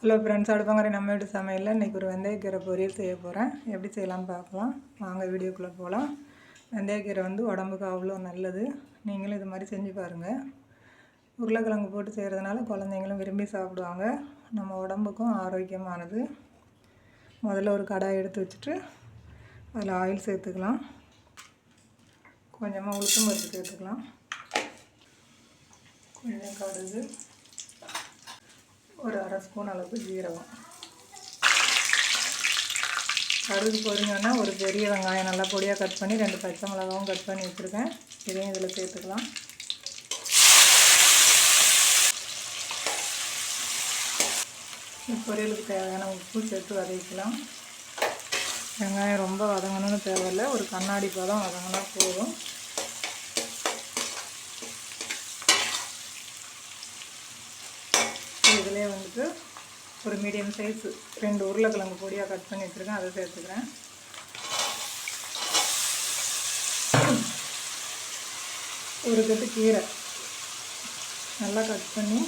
Hello friends, அடுப்பங்கரை நம்ம வீட்டு சமையலில் இன்றைக்கி ஒரு வெந்தயக்கீரை பொரியல் செய்ய போகிறேன். எப்படி செய்யலான்னு பார்க்கலாம் வாங்க, வீடியோக்குள்ளே போகலாம். வெந்தயக்கீரை உடம்புக்கு அவ்வளோ நல்லது. நீங்களும் இது மாதிரி செஞ்சு பாருங்கள். உருளைக்கிழங்கு போட்டு செய்கிறதுனால குழந்தைங்களும் விரும்பி சாப்பிடுவாங்க. நம்ம உடம்புக்கும் ஆரோக்கியமானது. முதல்ல ஒரு கடாய் எடுத்து வச்சுட்டு அதில் ஆயில் சேர்த்துக்கலாம். கொஞ்சமாக உளுத்தம் பருப்பு சேர்த்துக்கலாம். கொஞ்சம் கடுகு, ஒரு அரை ஸ்பூன் அளவுக்கு ஜீரகம். கடுகு பொரிஞ்சோன்னா ஒரு பெரிய வெங்காயம் நல்லா பொடியாக கட் பண்ணி 2 பச்சை மிளகாவும் கட் பண்ணி வச்சுருக்கேன். இதையும் இதில் சேர்த்துக்கலாம். பொரியலுக்கு தேவையான உப்பு சேர்த்து வதக்கலாம். வெங்காயம் ரொம்ப வதங்கணும்னு தேவையில்லை, ஒரு கண்ணாடி பதம் வதங்கினா போதும். இதிலே ஒரு மீடியம் சைஸ் 2 உருளைக்கிழங்கு பொடியாக கட் பண்ணி வச்சுருக்கேன், அதை சேர்த்துக்கிறேன். ஒரு கட்டு கீரை நல்லா கட் பண்ணி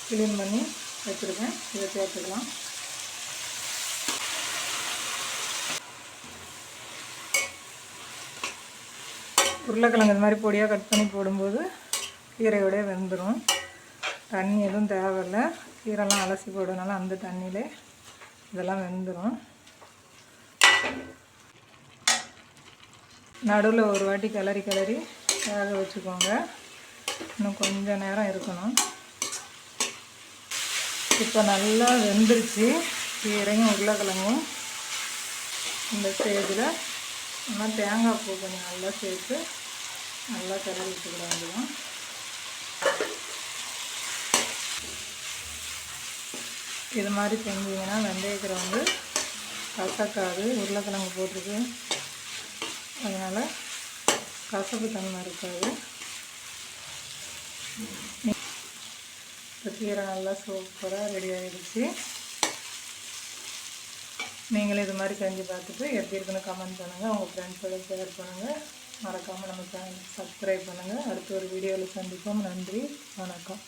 க்ளீன் பண்ணி வச்சுருக்கேன், இதை சேர்த்துக்கலாம். உருளைக்கிழங்கு இது மாதிரி பொடியாக கட் பண்ணி போடும்போது கீரையோடய வெந்துடும். தண்ணி எதுவும் தேவையில்லை. கீரைலாம் அலசி போடுறதுனால அந்த தண்ணியிலே இதெல்லாம் வெந்துடும். நடுவில் ஒரு வாட்டி கிளறி வேக வச்சுக்கோங்க. இன்னும் கொஞ்சம் நேரம் இருக்கணும். இப்போ நல்லா வெந்துருச்சு கீரையும் உருளைக்கிழங்கும். இந்த ஸ்டேஜில் ஆனால் தேங்காய் பூ கொஞ்சம் நல்லா சேர்த்து நல்லா கிளறி விட்டுக்கிட வேண்டியதான். இது மாதிரி செஞ்சிங்கன்னா வெந்தயக்கீரை கசக்காது. உருளைக்கிழங்கு போட்டிருக்கு, அதனால் கசப்பு தன்மை இருக்காது. இப்போ கீரை நல்லா சூப்பராக ரெடி ஆகிடுச்சு. நீங்களும் இது மாதிரி செஞ்சு பார்த்துட்டு எப்படி இருக்குன்னு கமெண்ட் பண்ணுங்கள். உங்கள் ஃப்ரெண்ட்ஸோட ஷேர் பண்ணுங்கள். மறக்காமல் நம்ம சேனல் சப்ஸ்கிரைப் பண்ணுங்கள். அடுத்த ஒரு வீடியோவில் சந்திப்போம். நன்றி, வணக்கம்.